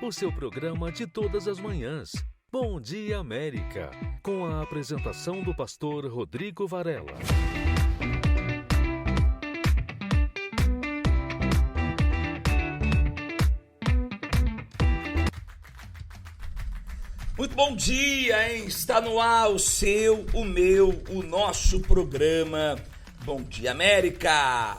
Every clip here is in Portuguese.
o seu programa de todas as manhãs. Bom Dia América, com a apresentação do pastor Rodrigo Varela. Muito bom dia, hein? Está no ar o seu, o meu, o nosso programa Bom Dia América.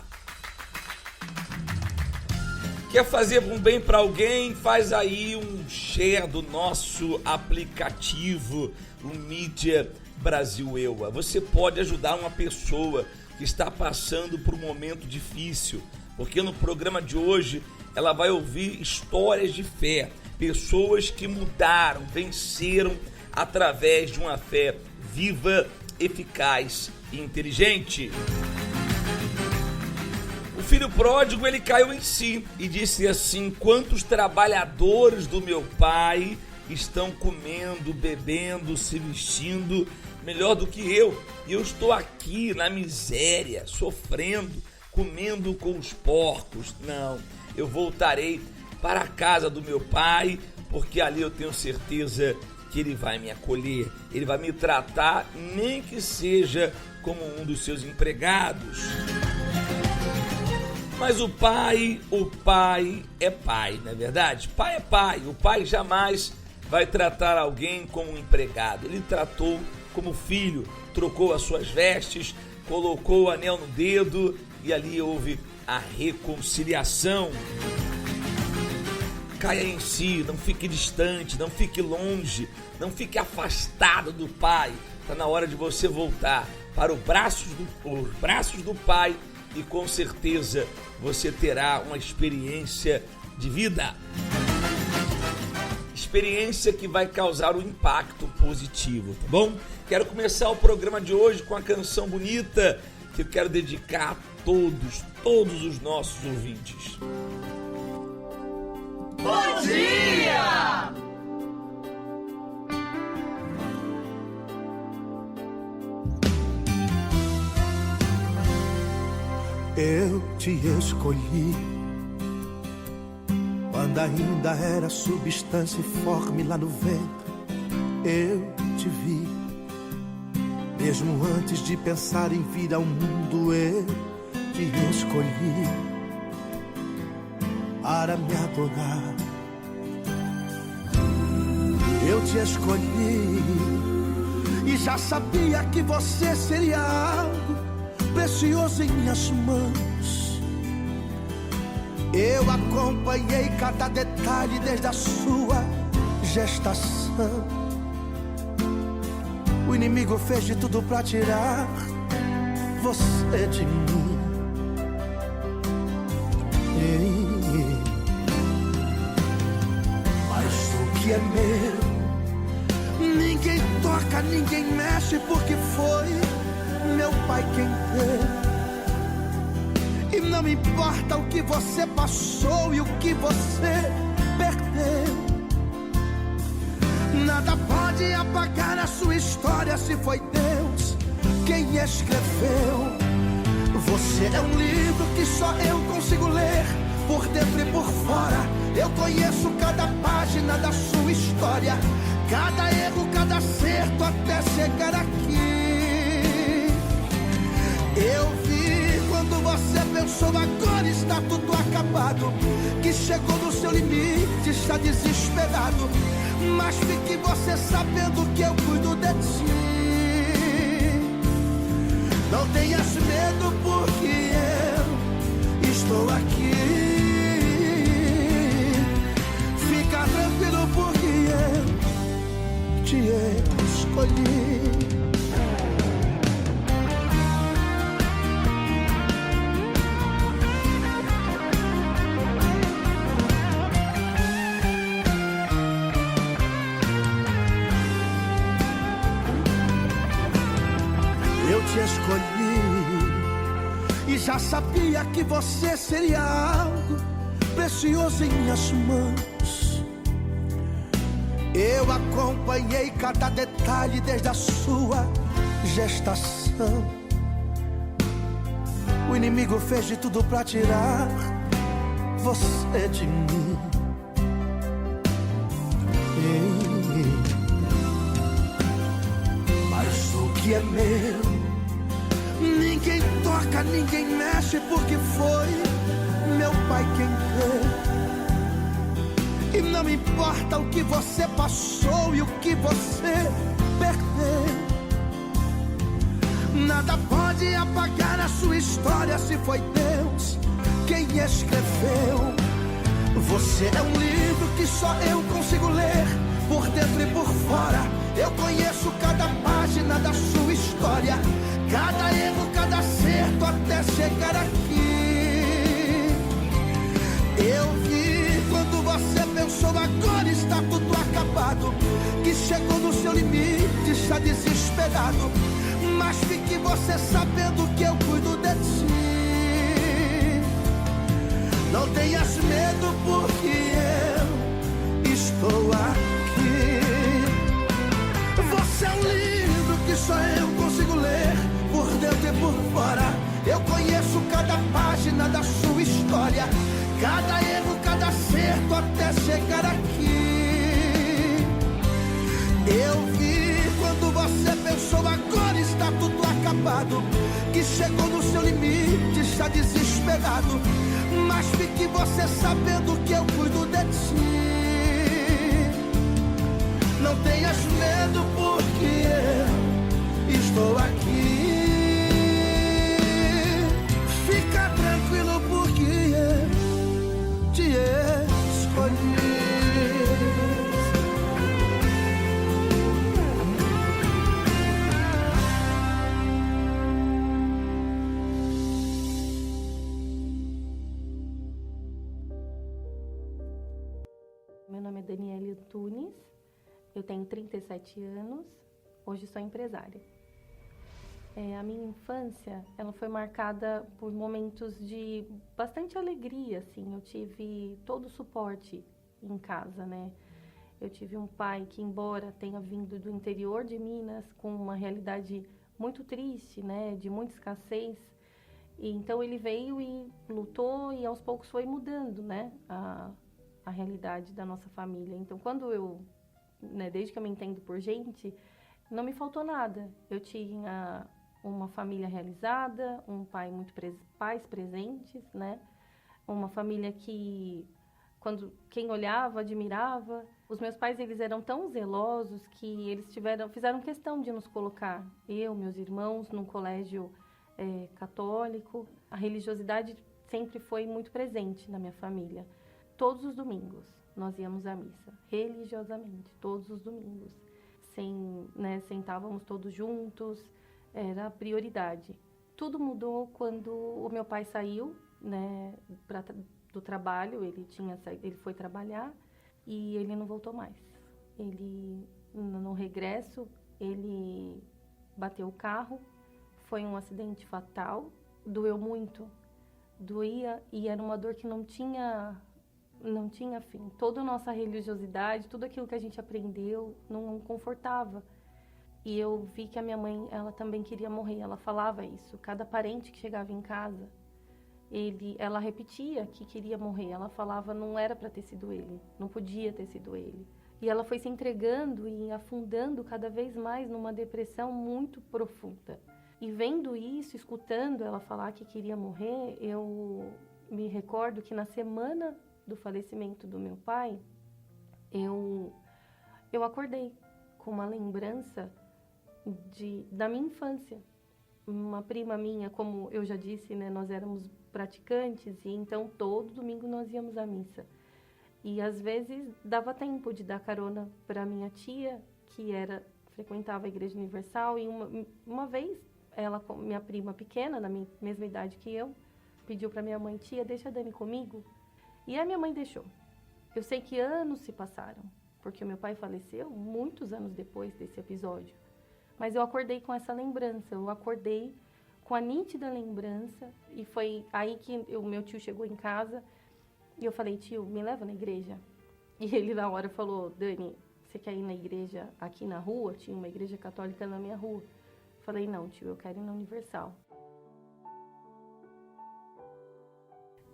Quer fazer um bem para alguém? Faz aí um share do nosso aplicativo, o Mídia Brasil EUA. Você pode ajudar uma pessoa que está passando por um momento difícil, porque no programa de hoje ela vai ouvir histórias de fé, pessoas que mudaram, venceram através de uma fé viva, eficaz e inteligente. O filho pródigo, ele caiu em si e disse assim: quantos trabalhadores do meu pai estão comendo, bebendo, se vestindo melhor do que eu, e eu estou aqui na miséria, sofrendo, comendo com os porcos. Não, eu voltarei para a casa do meu pai, porque ali eu tenho certeza que ele vai me acolher, ele vai me tratar, nem que seja como um dos seus empregados. Mas o pai é pai, não é verdade? Pai é pai, o pai jamais vai tratar alguém como um empregado. Ele tratou como filho, trocou as suas vestes, colocou o anel no dedo e ali houve a reconciliação. Caia em si, não fique distante, não fique longe, não fique afastado do pai. Está na hora de você voltar para os braços do pai e com certeza você terá uma experiência de vida. Experiência que vai causar um impacto positivo, tá bom? Quero começar o programa de hoje com uma canção bonita que eu quero dedicar a todos os nossos ouvintes. Bom dia! Eu te escolhi quando ainda era substância informe lá no ventre. Eu te vi, mesmo antes de pensar em vir ao mundo. Eu te escolhi para me adorar. Eu te escolhi e já sabia que você seria algo precioso em minhas mãos. Eu acompanhei cada detalhe desde a sua gestação. O inimigo fez de tudo pra tirar você de mim. Mas o que é meu, ninguém toca, ninguém mexe, porque foi meu pai quem deu. E não importa o que você passou e o que você perdeu, nada pode apagar a sua história se foi Deus quem escreveu. Você é um livro que só eu consigo ler, por dentro e por fora. Eu conheço cada página da sua história, cada erro, cada acerto até chegar aqui. Eu vi quando você pensou agora está tudo acabado, que chegou no seu limite, está desesperado. Mas fique você sabendo que eu cuido de ti. Não tenhas medo, porque eu estou aqui. Fica tranquilo, porque eu te escolhi. Te escolhi e já sabia que você seria algo precioso em minhas mãos. Eu acompanhei cada detalhe desde a sua gestação. O inimigo fez de tudo pra tirar você de mim. é meu. Ninguém toca, ninguém mexe, porque foi meu pai quem deu. E não importa o que você passou e o que você perdeu, nada pode apagar a sua história se foi Deus quem escreveu. Você é um livro que só eu consigo ler, por dentro e por fora. Eu conheço cada página da sua história, cada erro, cada acerto até chegar aqui. Eu vi quando você pensou agora está tudo acabado, que chegou no seu limite, está desesperado. Mas fique você sabendo que eu cuido de ti. Não tenhas medo, porque eu estou aqui. Você é um livro que só eu consigo ler, por dentro e por fora. Eu conheço cada página da sua história, cada erro, cada acerto até chegar aqui. Eu vi quando você pensou agora está tudo acabado, que chegou no seu limite, está desesperado. Mas fique você sabendo que eu cuido de ti. Não tenhas medo, porque eu estou aqui. Fica tranquilo, porque eu te escolhi. Meu nome é Daniele Tunes, eu tenho 37 anos, hoje sou empresária. A minha infância, ela foi marcada por momentos de bastante alegria, assim. Eu tive todo o suporte em casa, né? Eu tive um pai que, embora tenha vindo do interior de Minas, com uma realidade muito triste, né? De muita escassez, e então ele veio e lutou e aos poucos foi mudando, né? A realidade da nossa família. Então, quando eu, né, desde que eu me entendo por gente, não me faltou nada. Eu tinha uma família realizada, um pai pais presentes, né? Uma família que, quando quem olhava, admirava. Os meus pais, eles eram tão zelosos que eles fizeram questão de nos colocar, eu, meus irmãos, num colégio católico. A religiosidade sempre foi muito presente na minha família. Todos os domingos nós íamos à missa, religiosamente, todos os domingos. Sentávamos todos juntos, era a prioridade. Tudo mudou quando o meu pai saiu, né, do trabalho, ele foi trabalhar e ele não voltou mais. Ele, no regresso, ele bateu o carro, foi um acidente fatal, doeu muito, doía e era uma dor que não tinha fim. Toda a nossa religiosidade, tudo aquilo que a gente aprendeu, não confortava. E eu vi que a minha mãe, ela também queria morrer, ela falava isso. Cada parente que chegava em casa, ela repetia que queria morrer. Ela falava, não era para ter sido ele, não podia ter sido ele. E ela foi se entregando e afundando cada vez mais numa depressão muito profunda. E vendo isso, escutando ela falar que queria morrer, eu me recordo que na semana do falecimento do meu pai, eu acordei com uma lembrança da minha infância. Uma prima minha, como eu já disse, né, nós éramos praticantes e então todo domingo nós íamos à missa. E às vezes dava tempo de dar carona para minha tia, que frequentava a Igreja Universal, e uma vez ela, minha prima pequena, na mesma idade que eu, pediu para minha mãe: tia, deixa a Dani comigo. E a minha mãe deixou. Eu sei que anos se passaram, porque o meu pai faleceu muitos anos depois desse episódio. Mas eu acordei com essa lembrança, eu acordei com a nítida lembrança, e foi aí que o meu tio chegou em casa, e eu falei: tio, me leva na igreja. E ele na hora falou: Dani, você quer ir na igreja aqui na rua? Tinha uma igreja católica na minha rua. Eu falei: não, tio, eu quero ir na Universal.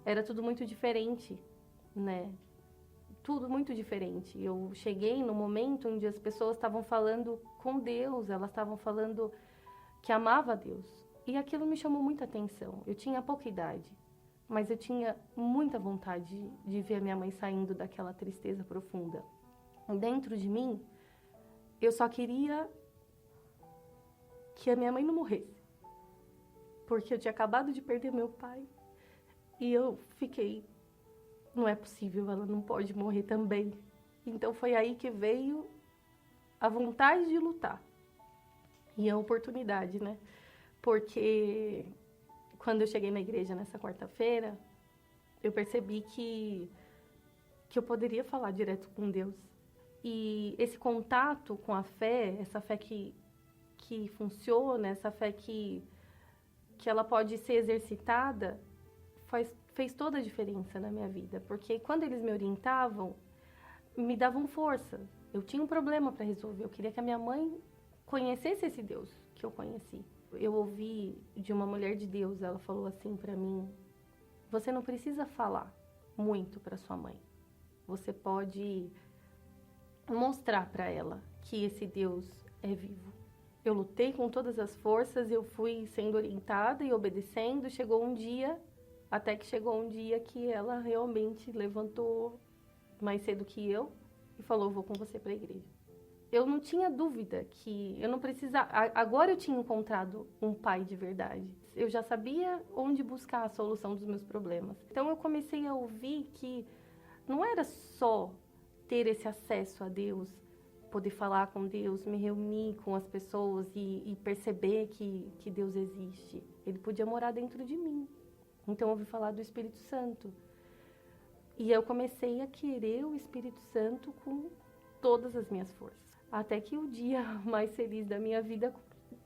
Era tudo muito diferente, né? Tudo muito diferente. Eu cheguei no momento onde as pessoas estavam falando com Deus, elas estavam falando que amava a Deus. E aquilo me chamou muita atenção. Eu tinha pouca idade, mas eu tinha muita vontade de ver a minha mãe saindo daquela tristeza profunda. Dentro de mim, eu só queria que a minha mãe não morresse. Porque eu tinha acabado de perder meu pai. E eu fiquei, não é possível, ela não pode morrer também. Então foi aí que veio a vontade de lutar. E a oportunidade, né? Porque quando eu cheguei na igreja nessa quarta-feira, eu percebi que eu poderia falar direto com Deus. E esse contato com a fé, essa fé que funciona, essa fé que ela pode ser exercitada, fez toda a diferença na minha vida. Porque quando eles me orientavam, me davam força. Eu tinha um problema para resolver. Eu queria que a minha mãe conhecesse esse Deus que eu conheci. Eu ouvi de uma mulher de Deus, ela falou assim para mim: você não precisa falar muito para sua mãe. Você pode mostrar para ela que esse Deus é vivo. Eu lutei com todas as forças, eu fui sendo orientada e obedecendo. Até que chegou um dia que ela realmente levantou mais cedo que eu e falou: vou com você para a igreja. Eu não tinha dúvida que eu não precisava. Agora eu tinha encontrado um pai de verdade. Eu já sabia onde buscar a solução dos meus problemas. Então eu comecei a ouvir que não era só ter esse acesso a Deus, poder falar com Deus, me reunir com as pessoas e perceber que Deus existe. Ele podia morar dentro de mim. Então eu ouvi falar do Espírito Santo. E eu comecei a querer o Espírito Santo com todas as minhas forças. Até que o dia mais feliz da minha vida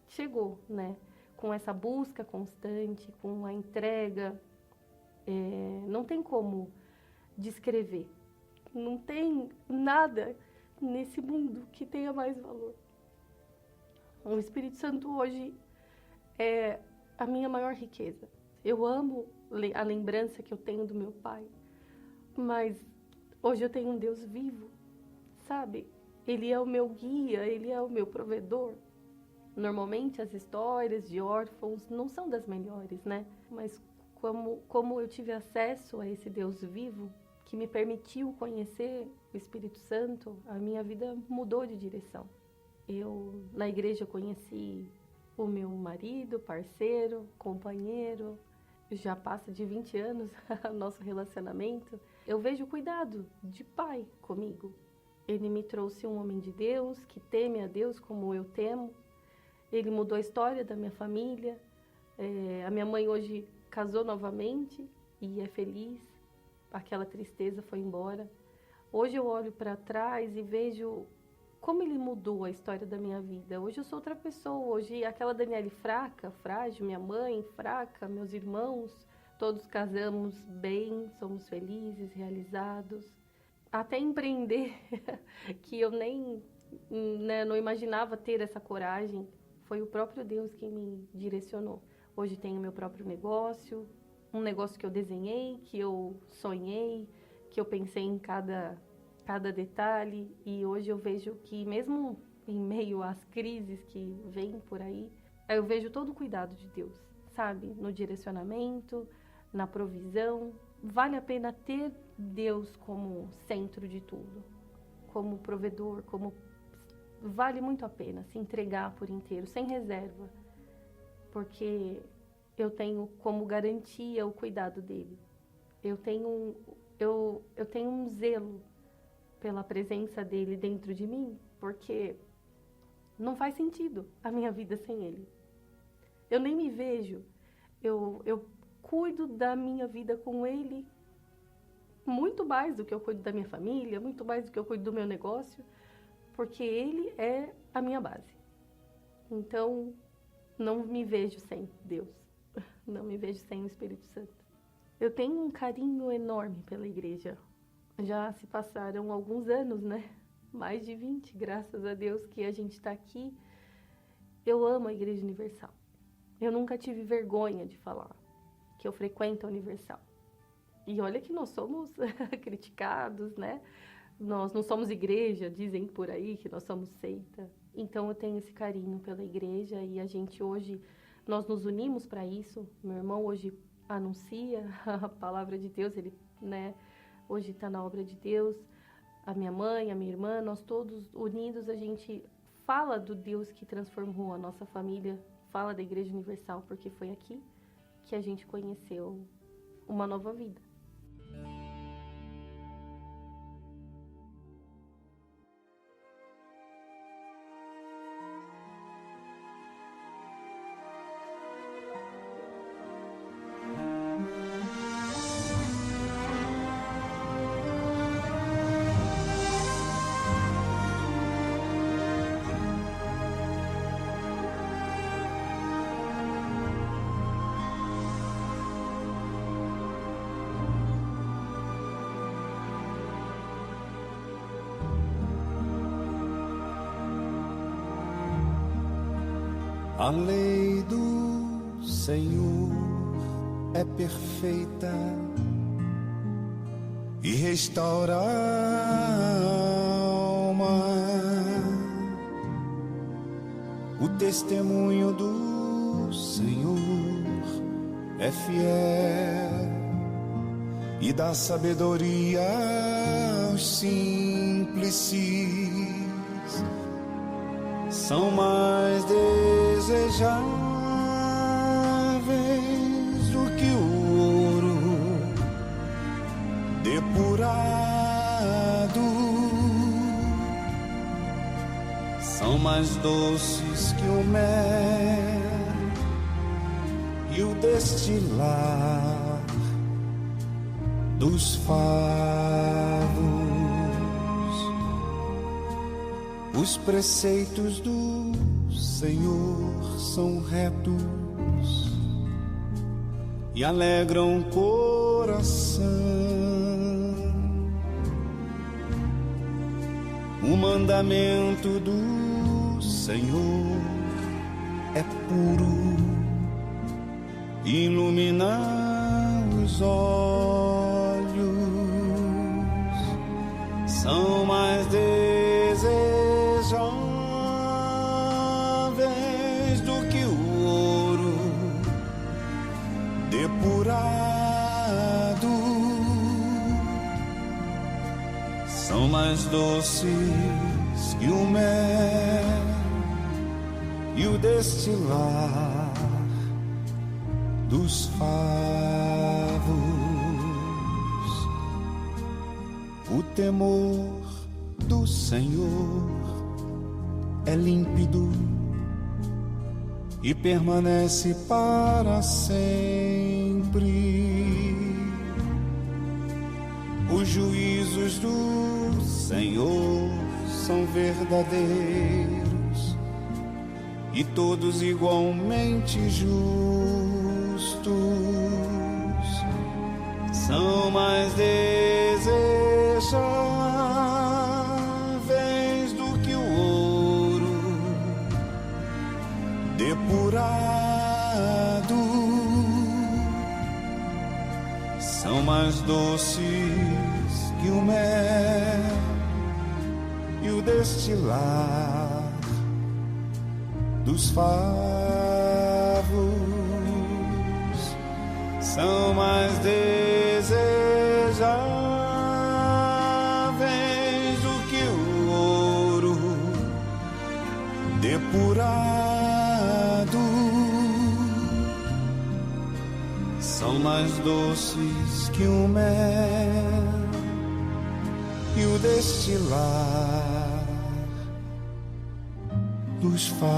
chegou, né? Com essa busca constante, com a entrega. Não tem como descrever. Não tem nada nesse mundo que tenha mais valor. O Espírito Santo hoje é a minha maior riqueza. Eu amo a lembrança que eu tenho do meu pai, mas hoje eu tenho um Deus vivo, sabe? Ele é o meu guia, ele é o meu provedor. Normalmente as histórias de órfãos não são das melhores, né? Mas como eu tive acesso a esse Deus vivo, que me permitiu conhecer o Espírito Santo, a minha vida mudou de direção. Na igreja, conheci o meu marido, parceiro, companheiro. Já passa de 20 anos o nosso relacionamento. Eu vejo o cuidado de pai comigo. Ele me trouxe um homem de Deus, que teme a Deus como eu temo. Ele mudou a história da minha família. A minha mãe hoje casou novamente e é feliz. Aquela tristeza foi embora. Hoje eu olho para trás e vejo como ele mudou a história da minha vida. Hoje eu sou outra pessoa. Hoje aquela Daniele fraca, frágil, minha mãe fraca, meus irmãos, todos casamos bem, somos felizes, realizados. Até empreender, que eu nem não imaginava ter essa coragem, foi o próprio Deus que me direcionou. Hoje tenho meu próprio negócio, um negócio que eu desenhei, que eu sonhei, que eu pensei em cada detalhe, e hoje eu vejo que mesmo em meio às crises que vêm por aí, eu vejo todo o cuidado de Deus, sabe? No direcionamento, na provisão. Vale a pena ter Deus como centro de tudo, como provedor, vale muito a pena se entregar por inteiro, sem reserva, porque eu tenho como garantia o cuidado dele. Eu tenho um zelo pela presença dele dentro de mim, porque não faz sentido a minha vida sem ele. Eu nem me vejo. Eu cuido da minha vida com ele muito mais do que eu cuido da minha família, muito mais do que eu cuido do meu negócio, porque ele é a minha base. Então, não me vejo sem Deus. Não me vejo sem o Espírito Santo. Eu tenho um carinho enorme pela igreja. Já se passaram alguns anos, né? Mais de 20, graças a Deus que a gente está aqui. Eu amo a Igreja Universal. Eu nunca tive vergonha de falar que eu frequento a Universal. E olha que nós somos criticados, né? Nós não somos igreja, dizem por aí que nós somos seita. Então eu tenho esse carinho pela igreja e a gente hoje, nós nos unimos para isso. Meu irmão hoje anuncia a palavra de Deus, ele, né, hoje está na obra de Deus. A minha mãe, a minha irmã, nós todos unidos, a gente fala do Deus que transformou a nossa família, fala da Igreja Universal, porque foi aqui que a gente conheceu uma nova vida. A lei do Senhor é perfeita e restaura a alma. O testemunho do Senhor é fiel e dá sabedoria aos simples. São mais desejáveis do que o ouro depurado. São mais doces que o mel e o destilar dos favos. Os preceitos do Senhor são retos e alegram o coração. O mandamento do Senhor é puro, ilumina os olhos. São mais desejáveis do que o ouro depurado. São mais doces que o mel e o destilar dos favos. O temor do Senhor é límpido e permanece para sempre. Os juízos do Senhor são verdadeiros e todos igualmente justos. São mais desejáveis do que o ouro depurado. São mais doces que o mel e o destilar dos favos. São mais desejáveis do que o ouro depurado. São mais doces que o mel e o destilar dos favos.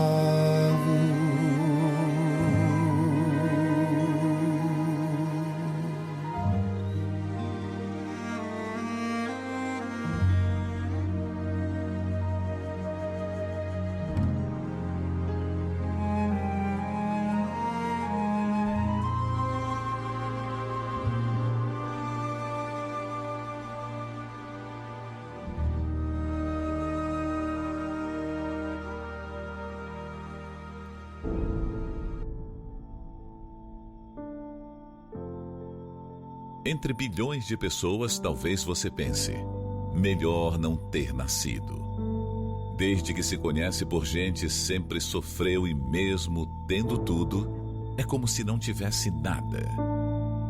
Entre bilhões de pessoas, talvez você pense: melhor não ter nascido. Desde que se conhece por gente, sempre sofreu e mesmo tendo tudo, é como se não tivesse nada.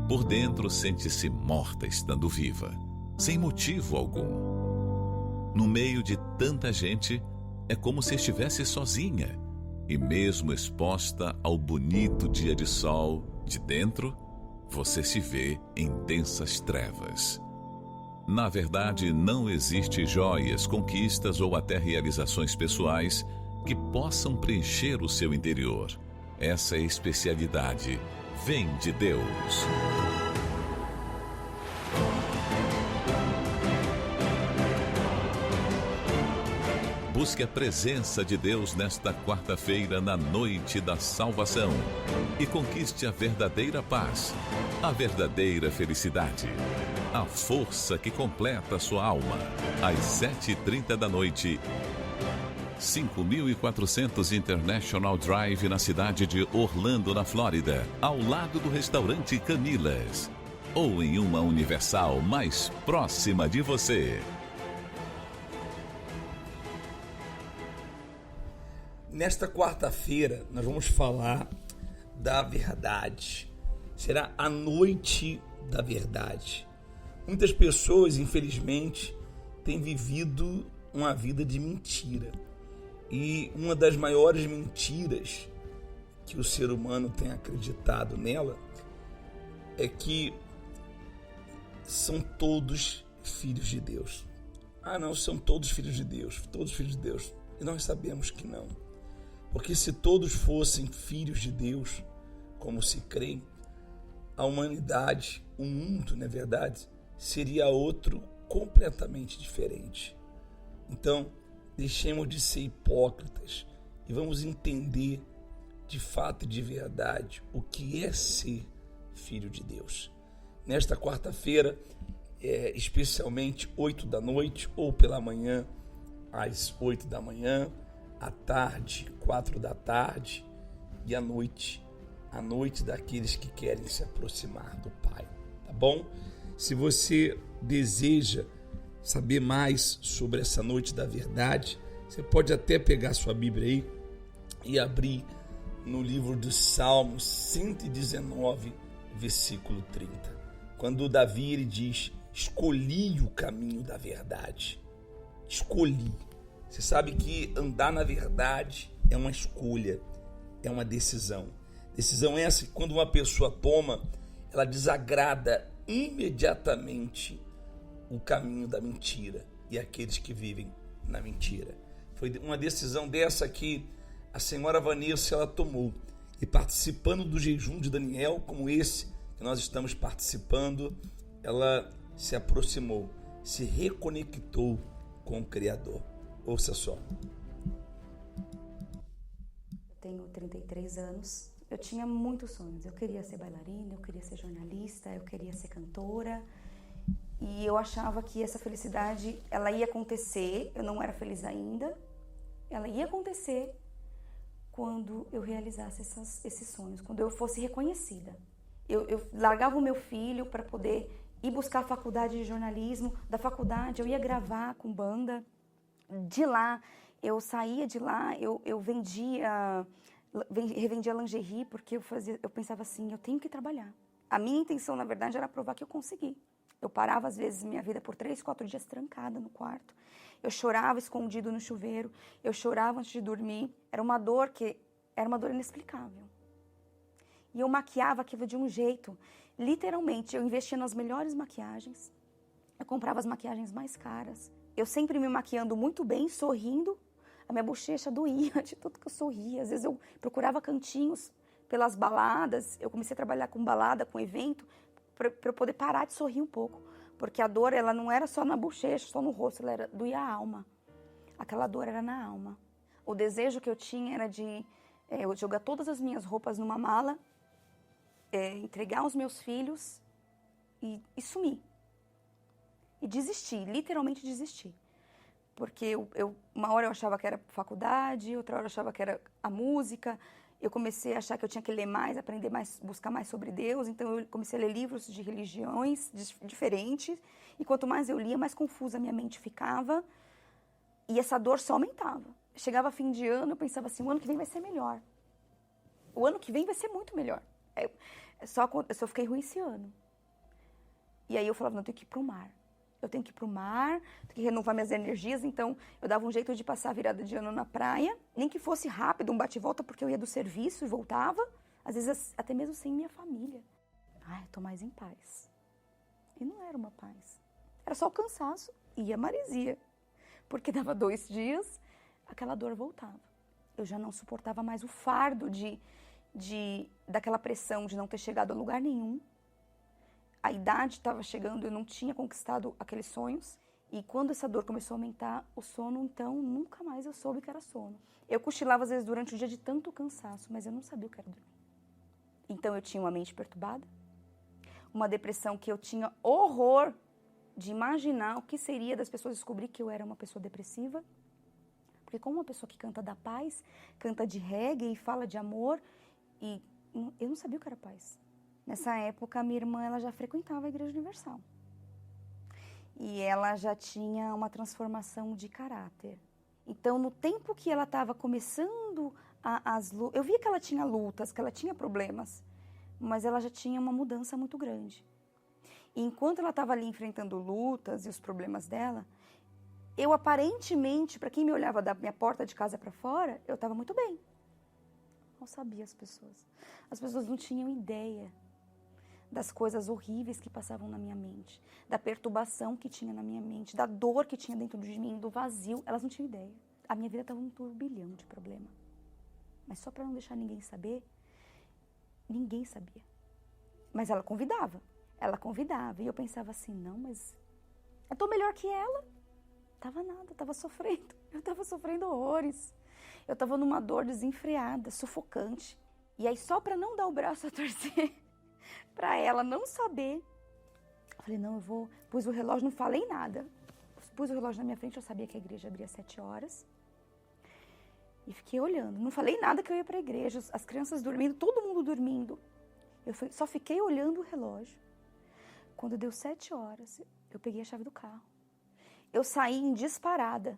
Por dentro sente-se morta estando viva, sem motivo algum. No meio de tanta gente, é como se estivesse sozinha. E mesmo exposta ao bonito dia de sol, de dentro, você se vê em densas trevas. Na verdade, não existe joias, conquistas ou até realizações pessoais que possam preencher o seu interior. Essa especialidade vem de Deus. Busque a presença de Deus nesta quarta-feira na noite da salvação e conquiste a verdadeira paz, a verdadeira felicidade, a força que completa a sua alma. Às 7h30 da noite, 5400 International Drive, na cidade de Orlando, na Flórida, ao lado do restaurante Camilas, ou em uma Universal mais próxima de você. Nesta quarta-feira, nós vamos falar da verdade. Será a noite da verdade. Muitas pessoas, infelizmente, têm vivido uma vida de mentira. E uma das maiores mentiras que o ser humano tem acreditado nela é que são todos filhos de Deus. Ah, não, são todos filhos de Deus, todos filhos de Deus. E nós sabemos que não. Porque se todos fossem filhos de Deus, como se crê, a humanidade, o mundo, não é verdade, seria outro completamente diferente. Então, deixemos de ser hipócritas e vamos entender de fato e de verdade o que é ser filho de Deus. Nesta quarta-feira, especialmente 8 da noite ou pela manhã, às 8 da manhã, à tarde, 4 da tarde e à noite, a noite daqueles que querem se aproximar do Pai, tá bom? Se você deseja saber mais sobre essa noite da verdade, você pode até pegar sua Bíblia aí e abrir no livro dos Salmos 119, versículo 30. Quando Davi ele diz: escolhi o caminho da verdade. Escolhi. Você sabe que andar na verdade é uma escolha, é uma decisão. Decisão essa que quando uma pessoa toma, ela desagrada imediatamente o caminho da mentira e aqueles que vivem na mentira. Foi uma decisão dessa que a senhora Vanessa ela tomou. E participando do jejum de Daniel, como esse que nós estamos participando, ela se aproximou, se reconectou com o Criador. Ouça só. Eu tenho 33 anos. Eu tinha muitos sonhos. Eu queria ser bailarina, eu queria ser jornalista, eu queria ser cantora. E eu achava que essa felicidade, ela ia acontecer. Eu não era feliz ainda. Ela ia acontecer quando eu realizasse esses sonhos, quando eu fosse reconhecida. Eu largava o meu filho para poder ir buscar a faculdade de jornalismo. Da faculdade eu ia gravar com banda. De lá, eu saía de lá, eu revendia lingerie, porque eu pensava assim, eu tenho que trabalhar. A minha intenção, na verdade, era provar que eu consegui. Eu parava, às vezes, minha vida por 3, 4 dias trancada no quarto. Eu chorava escondido no chuveiro, eu chorava antes de dormir. Era uma dor inexplicável. E eu maquiava aquilo de um jeito. Literalmente, eu investia nas melhores maquiagens. Eu comprava as maquiagens mais caras. Eu sempre me maquiando muito bem, sorrindo. A minha bochecha doía de tudo que eu sorria. Às vezes eu procurava cantinhos pelas baladas. Eu comecei a trabalhar com balada, com evento, para eu poder parar de sorrir um pouco. Porque a dor, ela não era só na bochecha, só no rosto, ela doía a alma. Aquela dor era na alma. O desejo que eu tinha era de eu jogar todas as minhas roupas numa mala, entregar os meus filhos e sumir. E desistir, literalmente desistir. Porque uma hora eu achava que era faculdade, outra hora eu achava que era a música. Eu comecei a achar que eu tinha que ler mais, aprender mais, buscar mais sobre Deus. Então eu comecei a ler livros de religiões diferentes. E quanto mais eu lia, mais confusa a minha mente ficava. E essa dor só aumentava. Chegava fim de ano, eu pensava assim, o ano que vem vai ser melhor. O ano que vem vai ser muito melhor. Eu só fiquei ruim esse ano. E aí eu falava, não, eu tenho que ir pro mar. Eu tenho que ir pro mar, tenho que renovar minhas energias. Então, eu dava um jeito de passar a virada de ano na praia. Nem que fosse rápido, um bate e volta, porque eu ia do serviço e voltava. Às vezes, até mesmo sem minha família. Ai, eu tô mais em paz. E não era uma paz. Era só o cansaço e a maresia. Porque dava 2 dias, aquela dor voltava. Eu já não suportava mais o fardo daquela pressão de não ter chegado a lugar nenhum. A idade estava chegando, eu não tinha conquistado aqueles sonhos. E quando essa dor começou a aumentar, o sono, então, nunca mais eu soube que era sono. Eu cochilava, às vezes, durante o dia de tanto cansaço, mas eu não sabia o que era dormir. Então, eu tinha uma mente perturbada, uma depressão que eu tinha horror de imaginar o que seria das pessoas descobrir que eu era uma pessoa depressiva. Porque como uma pessoa que canta da paz, canta de reggae e fala de amor, e eu não sabia o que era paz. Nessa época, a minha irmã ela já frequentava a Igreja Universal. E ela já tinha uma transformação de caráter. Então, no tempo que ela estava começando as lutas, eu via que ela tinha lutas, que ela tinha problemas, mas ela já tinha uma mudança muito grande. E enquanto ela estava ali enfrentando lutas e os problemas dela, eu aparentemente, para quem me olhava da minha porta de casa para fora, eu estava muito bem. Não sabia as pessoas. As pessoas não tinham ideia das coisas horríveis que passavam na minha mente, da perturbação que tinha na minha mente, da dor que tinha dentro de mim, do vazio. Elas não tinham ideia. A minha vida estava um turbilhão de problema. Mas só para não deixar ninguém saber, ninguém sabia. Mas ela convidava. E eu pensava assim, não, mas eu tô melhor que ela. Tava nada, tava sofrendo. Eu tava sofrendo horrores. Eu tava numa dor desenfreada, sufocante. E aí, só para não dar o braço a torcer, para ela não saber, eu falei, não, eu vou... Pus o relógio, não falei nada. Pus o relógio na minha frente, eu sabia que a igreja abria às 7 horas. E fiquei olhando. Não falei nada que eu ia para a igreja. As crianças dormindo, todo mundo dormindo. Só fiquei olhando o relógio. Quando deu 7 horas, eu peguei a chave do carro. Eu saí em disparada.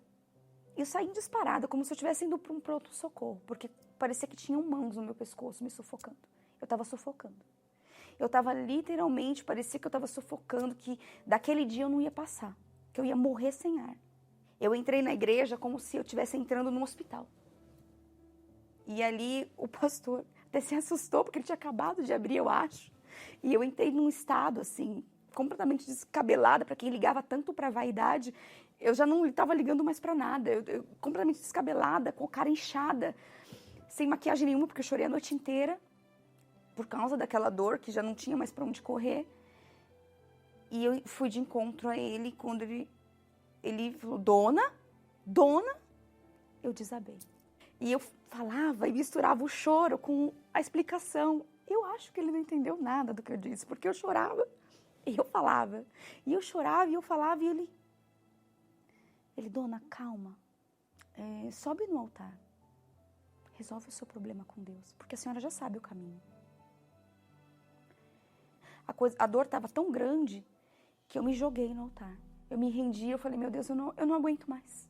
Como se eu estivesse indo para um pronto-socorro. Porque parecia que tinham mãos no meu pescoço me sufocando. Eu estava sufocando. Eu estava literalmente, parecia que eu estava sufocando, que daquele dia eu não ia passar. Que eu ia morrer sem ar. Eu entrei na igreja como se eu estivesse entrando num hospital. E ali o pastor até se assustou, porque ele tinha acabado de abrir, eu acho. E eu entrei num estado, assim, completamente descabelada. Para quem ligava tanto para a vaidade, eu já não estava ligando mais para nada. Eu completamente descabelada, com a cara inchada, sem maquiagem nenhuma, porque eu chorei a noite inteira, por causa daquela dor, que já não tinha mais para onde correr. E eu fui de encontro a ele, quando ele falou, dona, eu desabei. E eu falava e misturava o choro com a explicação. Eu acho que ele não entendeu nada do que eu disse, porque eu chorava e eu falava. E eu chorava e eu falava e ele, dona, calma, sobe no altar, resolve o seu problema com Deus, porque a senhora já sabe o caminho. A dor estava tão grande que eu me joguei no altar. Eu me rendi, eu falei, meu Deus, eu não aguento mais.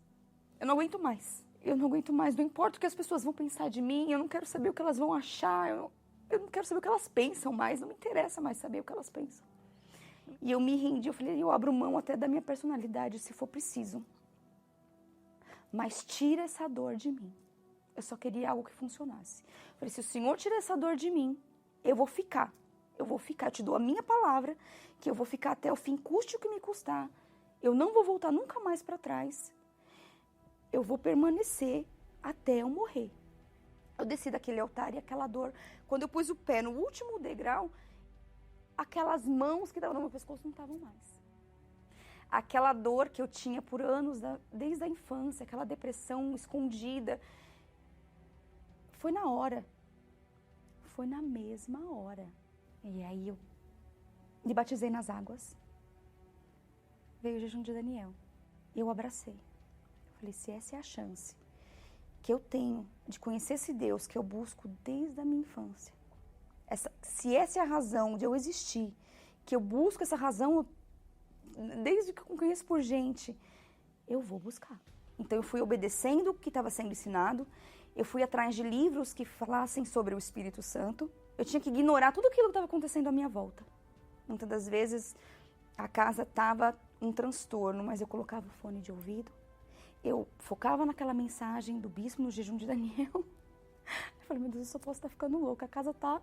Eu não aguento mais, não importa o que as pessoas vão pensar de mim, eu não quero saber o que elas vão achar, eu não quero saber o que elas pensam mais, não me interessa mais saber o que elas pensam. E eu me rendi, eu falei, eu abro mão até da minha personalidade, se for preciso. Mas tira essa dor de mim. Eu só queria algo que funcionasse. Eu falei, se o Senhor tirar essa dor de mim, eu vou ficar, eu te dou a minha palavra, que eu vou ficar até o fim, custe o que me custar. Eu não vou voltar nunca mais para trás. Eu vou permanecer até eu morrer. Eu desci daquele altar e aquela dor, quando eu pus o pé no último degrau, aquelas mãos que estavam no meu pescoço não estavam mais. Aquela dor que eu tinha por anos, desde a infância, aquela depressão escondida, foi na hora. Foi na mesma hora. E aí eu me batizei nas águas. Veio o jejum de Daniel. E eu abracei. Eu falei, se essa é a chance que eu tenho de conhecer esse Deus que eu busco desde a minha infância, se essa é a razão de eu existir, que eu busco essa razão desde que eu conheço por gente, eu vou buscar. Então eu fui obedecendo o que estava sendo ensinado, eu fui atrás de livros que falassem sobre o Espírito Santo, eu tinha que ignorar tudo aquilo que estava acontecendo à minha volta. Muitas das vezes a casa estava um transtorno, mas eu colocava o fone de ouvido, eu focava naquela mensagem do bispo no jejum de Daniel. Eu falei, meu Deus, eu só posso estar ficando louca, a casa tá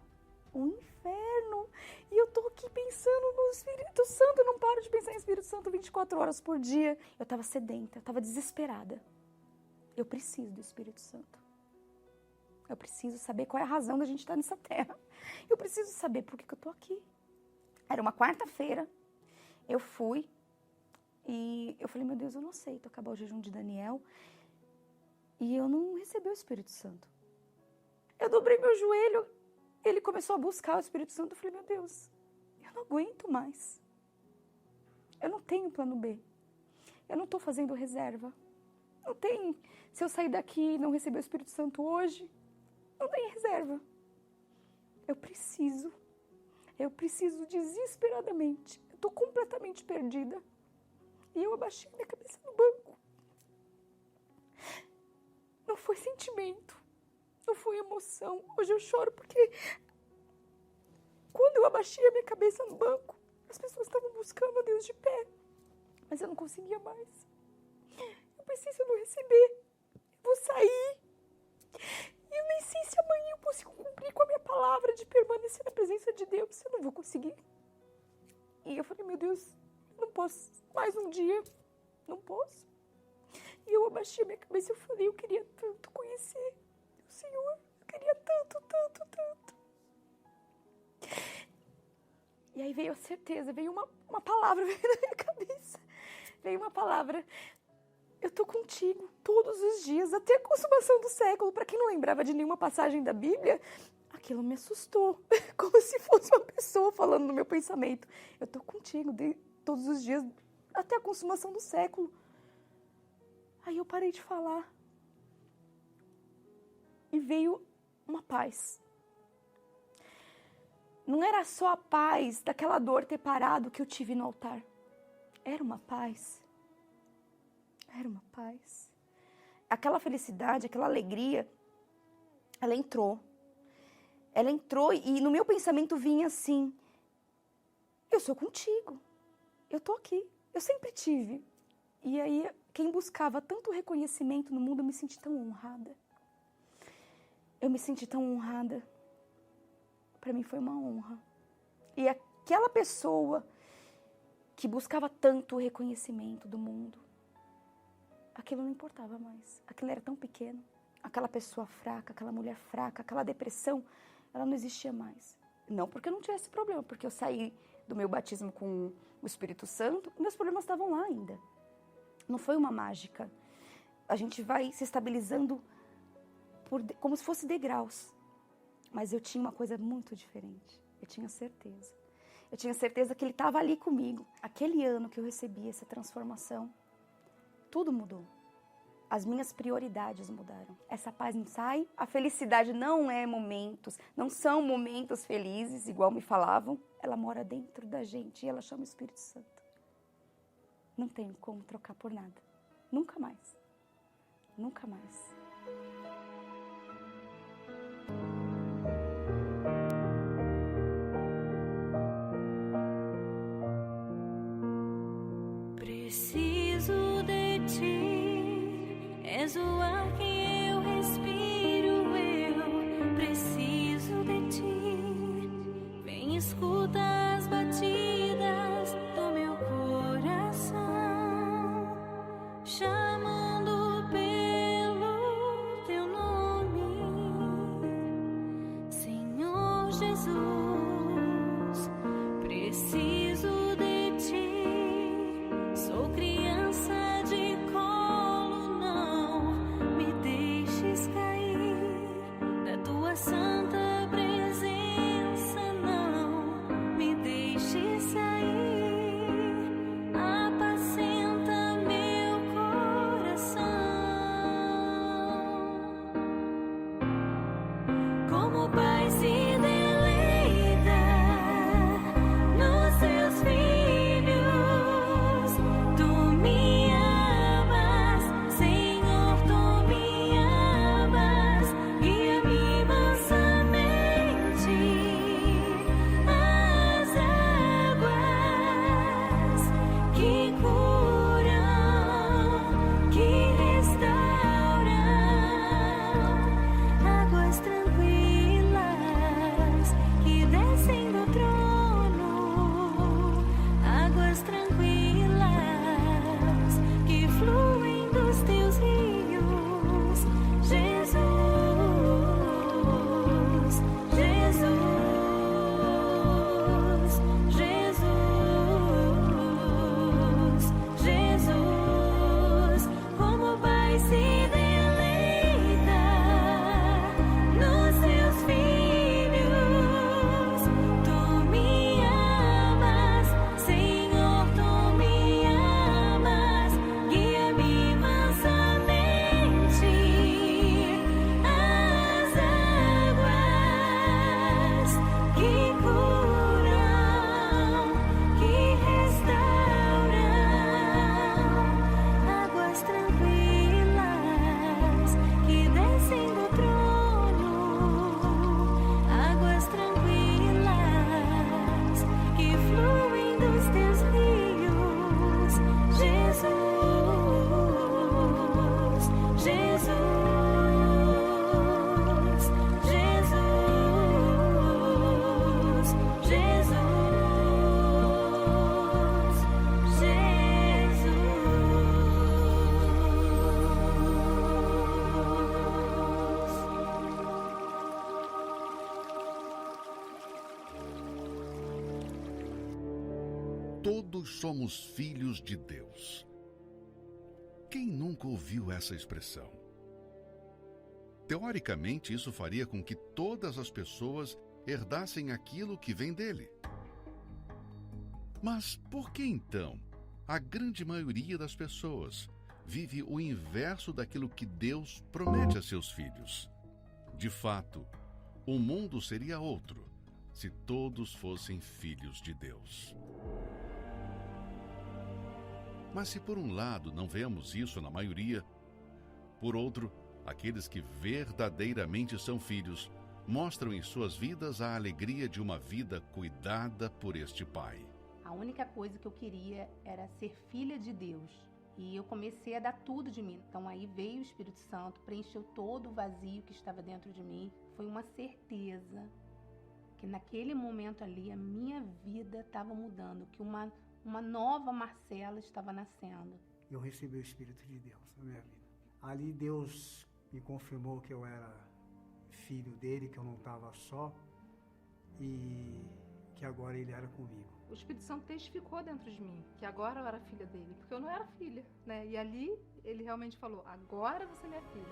um inferno. E eu tô aqui pensando no Espírito Santo, eu não paro de pensar em Espírito Santo 24 horas por dia. Eu tava sedenta, eu tava desesperada. Eu preciso do Espírito Santo. Eu preciso saber qual é a razão da gente estar nessa terra. Eu preciso saber por que eu tô aqui. Era uma quarta-feira, eu fui e eu falei, meu Deus, eu não aceito acabar o jejum de Daniel e eu não recebi o Espírito Santo. Eu dobrei meu joelho, ele começou a buscar o Espírito Santo, eu falei, meu Deus, eu não aguento mais. Eu não tenho plano B. Eu não estou fazendo reserva. Não tem, se eu sair daqui e não receber o Espírito Santo hoje, não tem reserva. Eu preciso desesperadamente. Eu estou completamente perdida. E eu abaixei minha cabeça no banco. Não foi sentimento, não foi emoção. Hoje eu choro porque quando eu abaixei a minha cabeça no banco, as pessoas estavam buscando a Deus de pé. Mas eu não conseguia mais. Eu pensei, se eu não receber, eu vou sair. E eu nem sei se amanhã eu consigo cumprir com a minha palavra de permanecer na presença de Deus. Eu não vou conseguir. E eu falei, meu Deus, não posso mais um dia. Não posso. E eu abaixei a minha cabeça e eu falei, eu queria tanto conhecer o Senhor. Eu queria tanto, tanto, tanto. E aí veio a certeza, veio uma palavra veio na minha cabeça. Veio uma palavra, eu tô contigo todos os dias, até a consumação do século. Para quem não lembrava de nenhuma passagem da Bíblia, aquilo me assustou, como se fosse uma pessoa falando no meu pensamento. Eu tô contigo todos os dias, até a consumação do século. Aí eu parei de falar. E veio uma paz. Não era só a paz daquela dor ter parado que eu tive no altar. Era uma paz. Era uma paz. Aquela felicidade, aquela alegria, ela entrou. Ela entrou e no meu pensamento vinha assim, eu sou contigo. Eu tô aqui. Eu sempre tive. E aí, quem buscava tanto reconhecimento no mundo, eu me senti tão honrada. Eu me senti tão honrada. Para mim foi uma honra. E aquela pessoa que buscava tanto o reconhecimento do mundo, aquilo não importava mais. Aquilo era tão pequeno. Aquela pessoa fraca, aquela mulher fraca, aquela depressão, ela não existia mais. Não porque eu não tivesse problema, porque eu saí do meu batismo com o Espírito Santo, meus problemas estavam lá ainda. Não foi uma mágica. A gente vai se estabilizando como se fosse degraus. Mas eu tinha uma coisa muito diferente. Eu tinha certeza. Eu tinha certeza que ele estava ali comigo. Aquele ano que eu recebi essa transformação, tudo mudou. As minhas prioridades mudaram. Essa paz não sai. A felicidade não é momentos, não são momentos felizes, igual me falavam. Ela mora dentro da gente e ela chama o Espírito Santo. Não tenho como trocar por nada. Nunca mais. Nunca mais. Preciso de ti, és o ar que eu respiro, eu preciso de ti. Vem, escuta as batidas do meu coração, chamando pelo teu nome, Senhor Jesus. Preciso de ti, sou criança de colo, não me deixes cair da tua santa presença, não me deixes sair, apacenta meu coração, como o Pai se deleita nos seus filhos. Tu me amas, Senhor. todos somos filhos de Deus. Quem nunca ouviu essa expressão? Teoricamente, isso faria com que todas as pessoas herdassem aquilo que vem dele. Mas por que então a grande maioria das pessoas vive o inverso daquilo que Deus promete a seus filhos? De fato, o mundo seria outro se todos fossem filhos de Deus. Mas se por um lado não vemos isso na maioria, por outro, aqueles que verdadeiramente são filhos mostram em suas vidas a alegria de uma vida cuidada por este Pai. A única coisa que eu queria era ser filha de Deus. E eu comecei a dar tudo de mim. Então aí veio o Espírito Santo, preencheu todo o vazio que estava dentro de mim. Foi uma certeza que naquele momento ali a minha vida estava mudando, que uma nova Marcela estava nascendo. Eu recebi o Espírito de Deus na minha vida. Ali Deus me confirmou que eu era filho dele, que eu não estava só e que agora ele era comigo. O Espírito Santo testificou dentro de mim que agora eu era filha dele, porque eu não era filha, né? E ali ele realmente falou, agora você é minha filha.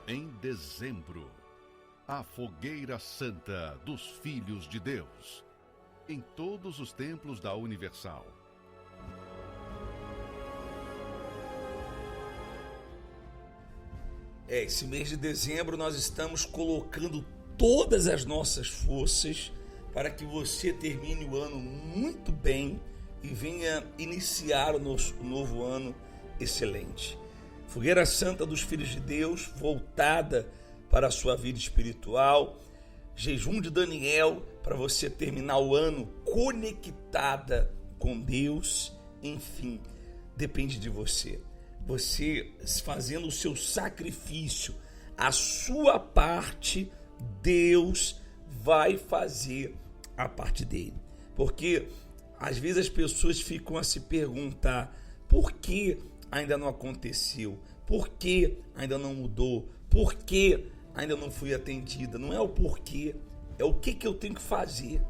Em dezembro, a Fogueira Santa dos Filhos de Deus, em todos os templos da Universal. Esse mês de dezembro nós estamos colocando todas as nossas forças para que você termine o ano muito bem e venha iniciar o novo ano excelente. Fogueira Santa dos Filhos de Deus, voltada para a sua vida espiritual. Jejum de Daniel, para você terminar o ano conectada com Deus. Enfim, depende de você. Você fazendo o seu sacrifício, a sua parte, Deus vai fazer a parte dele. Porque às vezes as pessoas ficam a se perguntar por que ainda não aconteceu, por que ainda não mudou, por que ainda não fui atendida. Não é o porquê, é o que eu tenho que fazer.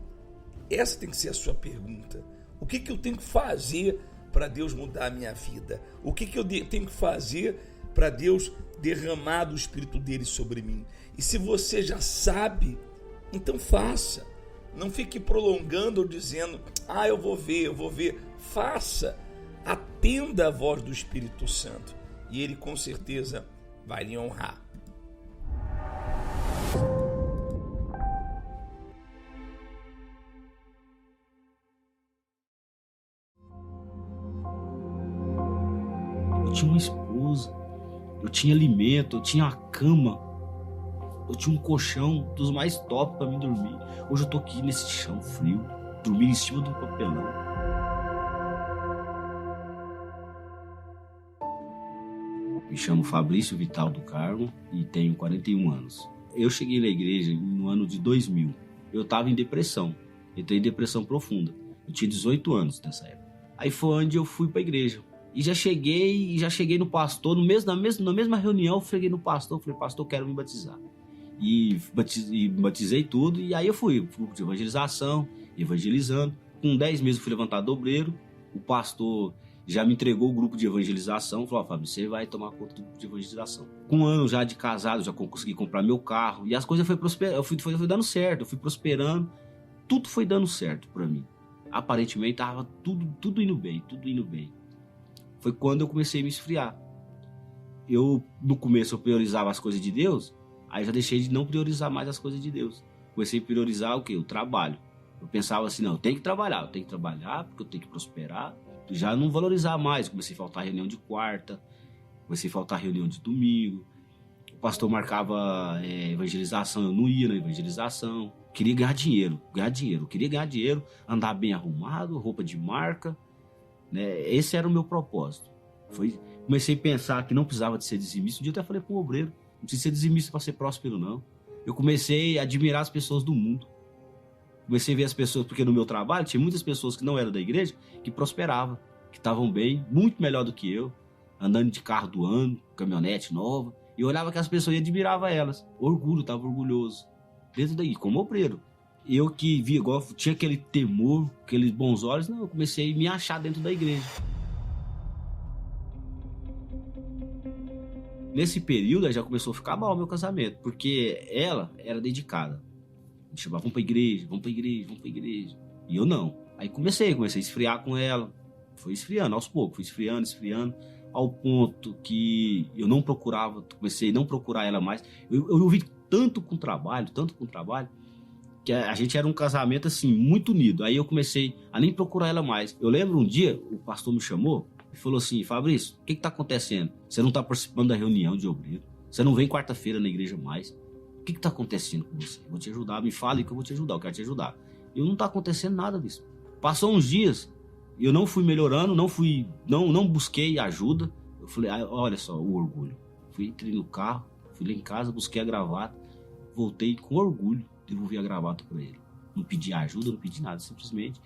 Essa tem que ser a sua pergunta. O que eu tenho que fazer para Deus mudar a minha vida? O que eu tenho que fazer para Deus derramar do Espírito dele sobre mim? E se você já sabe, então faça. Não fique prolongando ou dizendo, eu vou ver. Faça. Atenda a voz do Espírito Santo e ele com certeza vai lhe honrar. Eu tinha uma esposa, eu tinha alimento, eu tinha uma cama, eu tinha um colchão dos mais top para mim dormir. Hoje eu tô aqui nesse chão frio, dormindo em cima de um papelão. Me chamo Fabrício Vital do Carmo e tenho 41 anos. Eu cheguei na igreja no ano de 2000. Eu estava em depressão, entrei em depressão profunda. Eu tinha 18 anos nessa época. Aí foi onde eu fui para a igreja. E já cheguei no pastor, na mesma reunião eu cheguei no pastor, falei, pastor, eu quero me batizar. E batizei tudo, e aí eu fui grupo de evangelização, evangelizando. Com 10 meses eu fui levantado obreiro, o pastor já me entregou o grupo de evangelização, falou, Fábio, você vai tomar conta do grupo de evangelização. Com um ano já de casado, já consegui comprar meu carro, e as coisas foi dando certo, eu fui prosperando, tudo foi dando certo pra mim. Aparentemente tava tudo indo bem. Foi quando eu comecei a me esfriar. No começo eu priorizava as coisas de Deus, aí já deixei de não priorizar mais as coisas de Deus. Comecei a priorizar o quê? O trabalho. Eu pensava assim, não, eu tenho que trabalhar porque eu tenho que prosperar. Já não valorizar mais, comecei a faltar reunião de quarta, comecei a faltar reunião de domingo. O pastor marcava evangelização, eu não ia na evangelização. Queria ganhar dinheiro, andar bem arrumado, roupa de marca, né? Esse era o meu propósito. Comecei a pensar que não precisava de ser dizimista. Um dia eu até falei para um obreiro, não precisa ser dizimista para ser próspero, não. Eu comecei a admirar as pessoas do mundo. Comecei a ver as pessoas, porque no meu trabalho tinha muitas pessoas que não eram da igreja, que prosperavam, que estavam bem, muito melhor do que eu, andando de carro do ano, caminhonete nova, e eu olhava aquelas pessoas e admirava elas. Orgulho, estava orgulhoso. Dentro daí, como obreiro. Eu que via igual, tinha aquele temor, aqueles bons olhos, não, eu comecei a me achar dentro da igreja. Nesse período, aí já começou a ficar mal o meu casamento, porque ela era dedicada. Me chamava, vamos pra igreja, vamos pra igreja, vamos pra igreja. E eu não. Aí comecei a esfriar com ela. Foi esfriando, aos poucos, fui esfriando, ao ponto que eu não procurava, comecei a não procurar ela mais. Eu ouvi tanto com trabalho, que a gente era um casamento, assim, muito unido. Aí eu comecei a nem procurar ela mais. Eu lembro um dia, o pastor me chamou e falou assim, Fabrício, o que tá acontecendo? Você não tá participando da reunião de obreiro? Você não vem quarta-feira na igreja mais? O que tá acontecendo com você? Eu vou te ajudar, me fale que eu vou te ajudar, eu quero te ajudar. E não tá acontecendo nada disso. Passou uns dias, eu não fui melhorando, não busquei ajuda. Eu falei, olha só, o orgulho. Entrei no carro, fui lá em casa, busquei a gravata, voltei com orgulho, devolvi a gravata para ele. Não pedi ajuda, não pedi nada, simplesmente,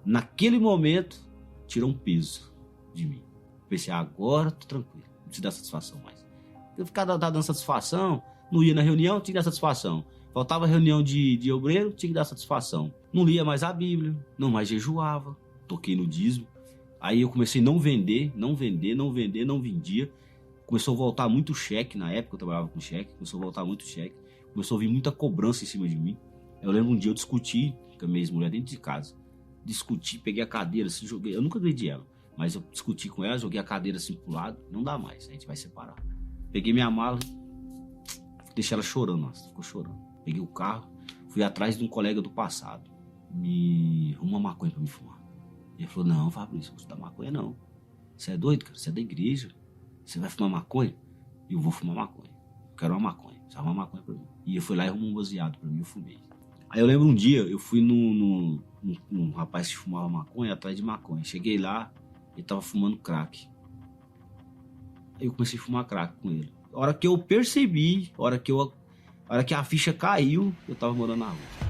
naquele momento, tirou um peso de mim. Pensei, agora tô tranquilo, não preciso dar satisfação mais. Eu ficava dando satisfação, não ia na reunião, tinha que dar satisfação. Faltava reunião de obreiro, tinha que dar satisfação. Não lia mais a Bíblia, não mais jejuava, toquei no dízimo. Aí eu comecei a não vendia. Começou a voltar muito cheque, na época eu trabalhava com cheque, começou a voltar muito cheque. Começou a vir muita cobrança em cima de mim. Eu lembro um dia eu discuti com a minha ex-mulher dentro de casa. Discuti, peguei a cadeira assim, joguei. Eu nunca agredi ela, mas eu discuti com ela, joguei a cadeira assim pro lado. Não dá mais, a gente vai separar. Peguei minha mala, deixei ela chorando, nossa, ficou chorando. Peguei o carro, fui atrás de um colega do passado. Me arruma uma maconha pra me fumar. Ele falou, não, Fabrício, não dá maconha não. Você é doido, cara? Você é da igreja. Você vai fumar maconha? Eu vou fumar maconha. Eu quero uma maconha. Você arruma uma maconha pra mim. E eu fui lá e arrumou um baseado pra mim, eu fumei. Aí eu lembro um dia, eu fui num rapaz que fumava maconha, atrás de maconha. Cheguei lá, ele tava fumando crack. Aí eu comecei a fumar crack com ele. A hora que eu percebi, a hora que a ficha caiu, eu tava morando na rua.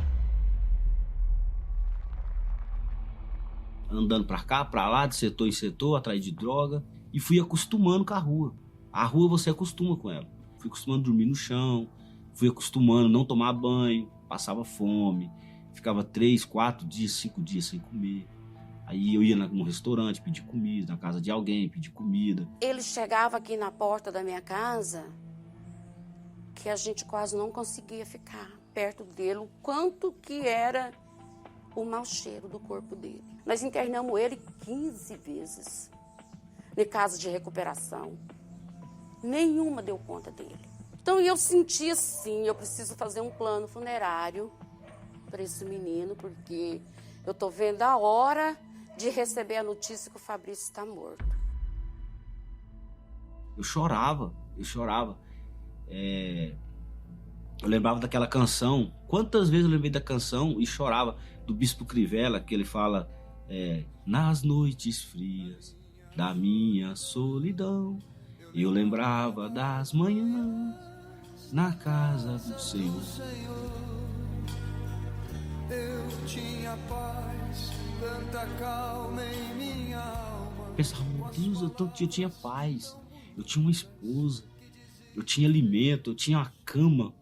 Andando pra cá, pra lá, de setor em setor, atrás de droga. E fui acostumando com a rua. A rua você acostuma com ela. Fui acostumando a dormir no chão. Fui acostumando a não tomar banho. Passava fome. Ficava 3, 4 dias, 5 dias sem comer. Aí eu ia num restaurante, pedir comida. Na casa de alguém, pedir comida. Ele chegava aqui na porta da minha casa, que a gente quase não conseguia ficar perto dele. O quanto que era o mau cheiro do corpo dele. Nós internamos ele 15 vezes em casa de recuperação. Nenhuma deu conta dele. Então eu senti assim, eu preciso fazer um plano funerário para esse menino, porque eu tô vendo a hora de receber a notícia que o Fabrício está morto. Eu chorava. Eu lembrava daquela canção. Quantas vezes eu lembrei da canção e chorava, do Bispo Crivella, que ele fala, nas noites frias da minha solidão, eu lembrava das manhãs na casa do Senhor. Eu tinha paz, tanta calma em minha alma. Pensava, meu Deus, eu tinha paz, eu tinha uma esposa, eu tinha alimento, eu tinha uma cama,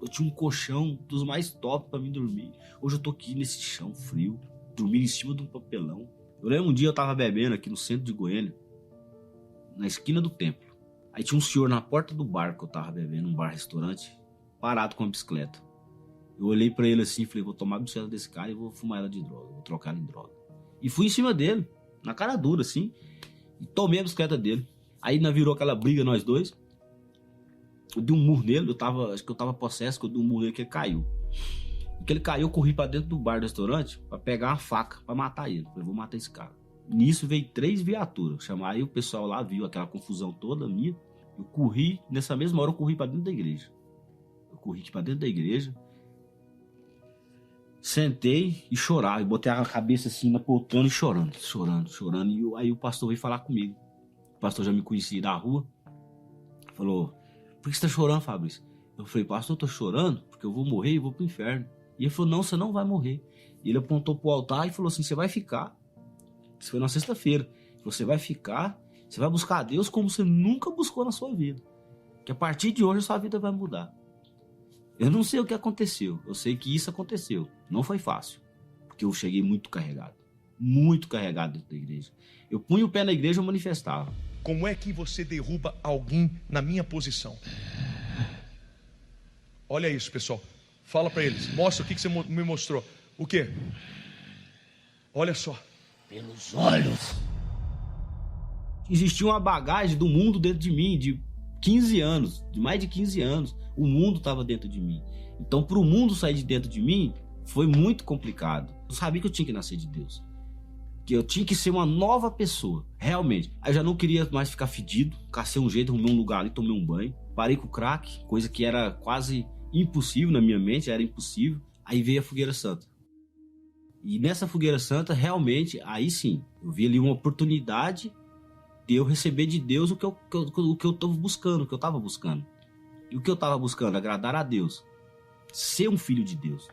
eu tinha um colchão dos mais top pra mim dormir. Hoje eu tô aqui nesse chão frio, dormindo em cima de um papelão. Eu lembro um dia eu tava bebendo aqui no centro de Goiânia, na esquina do templo. Aí tinha um senhor na porta do bar que eu tava bebendo, um bar-restaurante, parado com uma bicicleta. Eu olhei pra ele assim e falei, vou tomar a bicicleta desse cara e vou fumar ela de droga, vou trocar ela em droga. E fui em cima dele, na cara dura assim, e tomei a bicicleta dele. Aí virou aquela briga nós dois. Eu dei um murro nele, acho que eu tava possesso, que eu dei um murro nele que ele caiu. E que ele caiu, eu corri pra dentro do bar do restaurante pra pegar uma faca, pra matar ele. Falei, vou matar esse cara. Nisso veio 3 viaturas, chamaram, aí o pessoal lá viu aquela confusão toda minha. Eu corri, nessa mesma hora eu corri pra dentro da igreja. Sentei e chorava, e botei a cabeça assim na poltrona e chorando. E aí o pastor veio falar comigo. O pastor já me conhecia da rua. Falou, por que você tá chorando, Fabrício? Eu falei, pastor, eu tô chorando porque eu vou morrer e vou pro inferno. E ele falou, não, você não vai morrer. E ele apontou pro altar e falou assim, você vai ficar. Isso foi na sexta-feira. Você vai ficar, você vai buscar a Deus como você nunca buscou na sua vida. Que a partir de hoje a sua vida vai mudar. Eu não sei o que aconteceu, eu sei que isso aconteceu. Não foi fácil, porque eu cheguei muito carregado dentro da igreja. Eu punha o pé na igreja e eu manifestava. Como é que você derruba alguém na minha posição? Olha isso, pessoal. Fala para eles. Mostra o que você me mostrou. O quê? Olha só. Pelos olhos. Existia uma bagagem do mundo dentro de mim, de 15 anos, de mais de 15 anos. O mundo estava dentro de mim. Então, para o mundo sair de dentro de mim, foi muito complicado. Eu sabia que eu tinha que nascer de Deus. Que eu tinha que ser uma nova pessoa, realmente. Aí eu já não queria mais ficar fedido. Cacei um jeito, arrumei um lugar ali, tomei um banho. Parei com o crack, coisa que era quase impossível na minha mente, era impossível. Aí veio a Fogueira Santa. E nessa Fogueira Santa, realmente, aí sim, eu vi ali uma oportunidade de eu receber de Deus o que eu estava buscando, E o que eu estava buscando? Agradar a Deus. Ser um filho de Deus.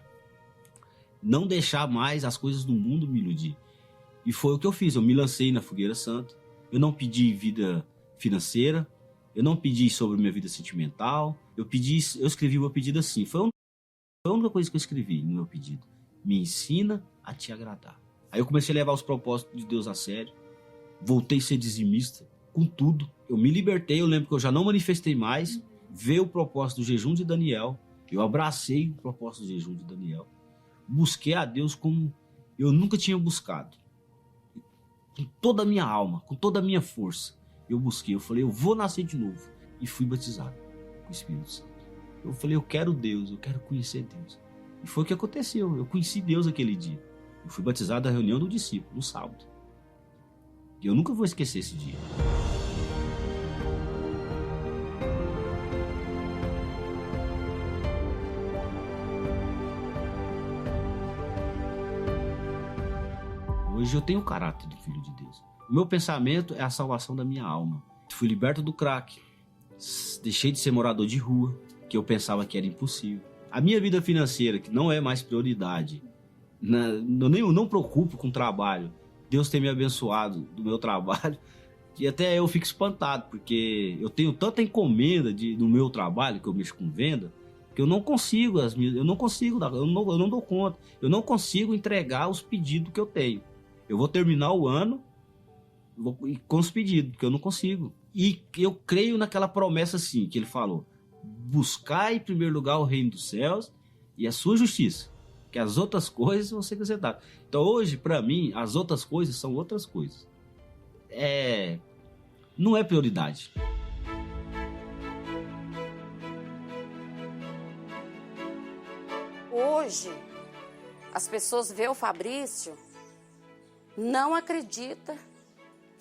Não deixar mais as coisas do mundo me iludir. E foi o que eu fiz. Eu me lancei na Fogueira Santa. Eu não pedi vida financeira. Eu não pedi sobre minha vida sentimental. Eu escrevi o meu pedido assim. Foi a única coisa que eu escrevi no meu pedido. Me ensina a te agradar. Aí eu comecei a levar os propósitos de Deus a sério. Voltei a ser dizimista com tudo. Eu me libertei. Eu lembro que eu já não manifestei mais. Veio o propósito do jejum de Daniel. Eu abracei o propósito do jejum de Daniel. Busquei a Deus como eu nunca tinha buscado. Com toda a minha alma, com toda a minha força. Eu busquei, eu falei, eu vou nascer de novo. E fui batizado com o Espírito Santo. Eu falei, eu quero Deus, eu quero conhecer Deus. E foi o que aconteceu, eu conheci Deus aquele dia. Eu fui batizado na reunião do discípulo, no sábado. E eu nunca vou esquecer esse dia. Hoje eu tenho o caráter do Filho de Deus. O meu pensamento é a salvação da minha alma. Fui liberto do crack. Deixei de ser morador de rua, que eu pensava que era impossível. A minha vida financeira, que não é mais prioridade. Eu não preocupo com trabalho. Deus tem me abençoado do meu trabalho. E até eu fico espantado, porque eu tenho tanta encomenda do meu trabalho, que eu mexo com venda, que eu não consigo dou conta. Eu não consigo entregar os pedidos que eu tenho. Eu vou terminar o ano com os pedidos, porque eu não consigo. E eu creio naquela promessa assim, que ele falou: buscar em primeiro lugar o reino dos céus e a sua justiça, que as outras coisas vão ser acrescentadas. Então hoje, para mim, as outras coisas são outras coisas. Não é prioridade. Hoje, as pessoas veem o Fabrício, não acredita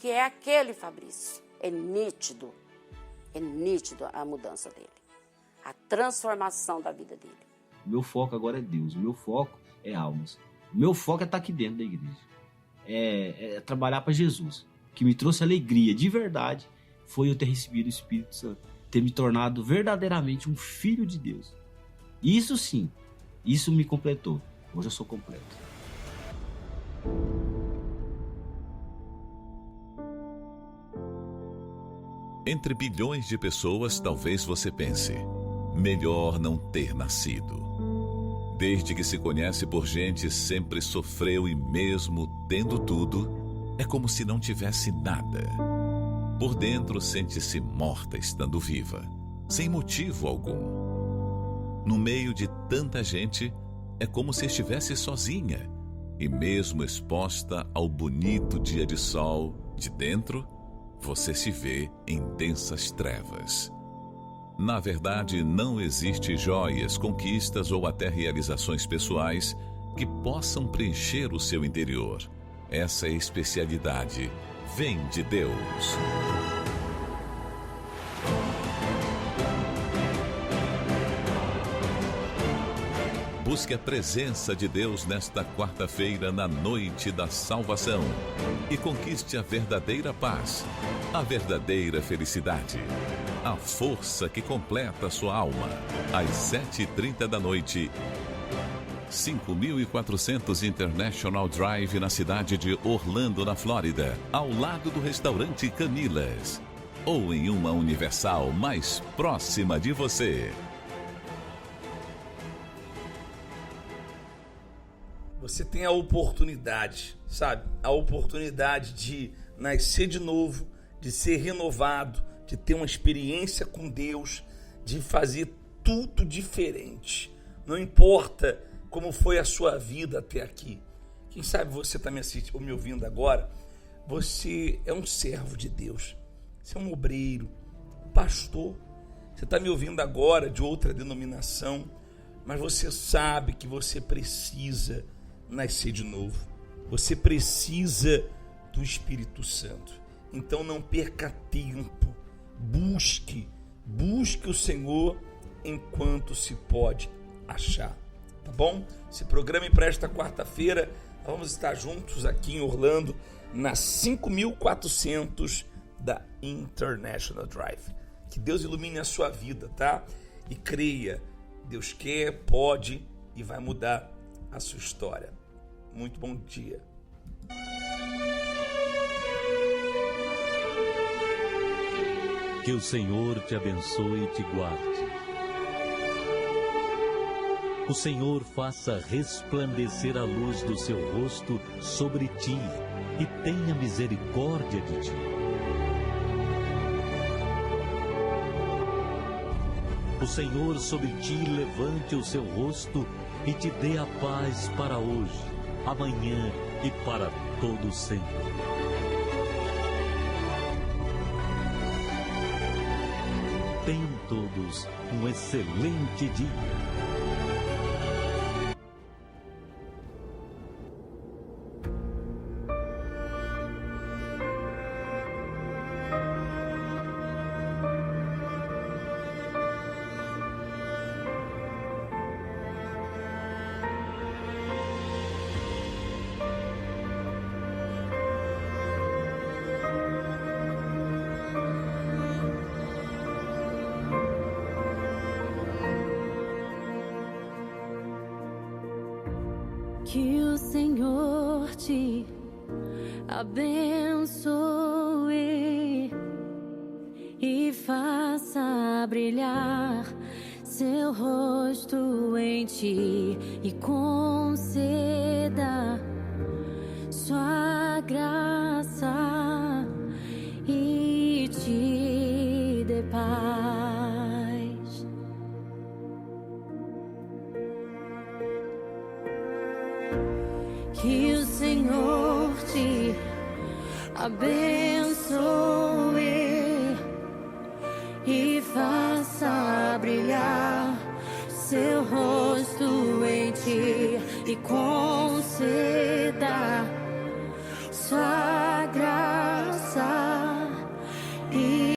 que é aquele Fabrício. É nítido a mudança dele, a transformação da vida dele. O meu foco agora é Deus, o meu foco é almas. O meu foco é estar aqui dentro da igreja. É trabalhar para Jesus. O que me trouxe alegria de verdade foi eu ter recebido o Espírito Santo, ter me tornado verdadeiramente um filho de Deus. Isso sim, isso me completou. Hoje eu sou completo. Entre bilhões de pessoas, talvez você pense: melhor não ter nascido. Desde que se conhece por gente, sempre sofreu e mesmo tendo tudo, é como se não tivesse nada. Por dentro sente-se morta estando viva, sem motivo algum. No meio de tanta gente, é como se estivesse sozinha. E mesmo exposta ao bonito dia de sol, de dentro, você se vê em densas trevas. Na verdade, não existe joias, conquistas ou até realizações pessoais que possam preencher o seu interior. Essa especialidade vem de Deus. Busque a presença de Deus nesta quarta-feira na noite da salvação e conquiste a verdadeira paz, a verdadeira felicidade, a força que completa sua alma. Às 7h30 da noite, 5400 International Drive, na cidade de Orlando, na Flórida, ao lado do restaurante Camilas, ou em uma Universal mais próxima de você. você tem a oportunidade, sabe? A oportunidade de nascer de novo, de ser renovado, de ter uma experiência com Deus, de fazer tudo diferente. Não importa como foi a sua vida até aqui. Quem sabe você está me assistindo, me ouvindo agora, você é um servo de Deus, você é um obreiro, um pastor. Você está me ouvindo agora de outra denominação, mas você sabe que você precisa nascer de novo. Você precisa do Espírito Santo. Então não perca tempo. Busque o Senhor enquanto se pode achar. Tá bom? Se programe para esta quarta-feira. Vamos estar juntos aqui em Orlando, na 5400 da International Drive. Que Deus ilumine a sua vida, tá? E creia, Deus quer, pode e vai mudar a sua história. Muito bom dia. Que o Senhor te abençoe e te guarde. O Senhor faça resplandecer a luz do seu rosto sobre ti e tenha misericórdia de ti. O Senhor sobre ti levante o seu rosto e te dê a paz para hoje, amanhã e para todo sempre. Tenham todos um excelente dia. Que o Senhor te abençoe e faça brilhar seu rosto em ti e conceda sua graça e te dê paz. Que o Senhor te abençoe e faça brilhar seu rosto em ti e conceda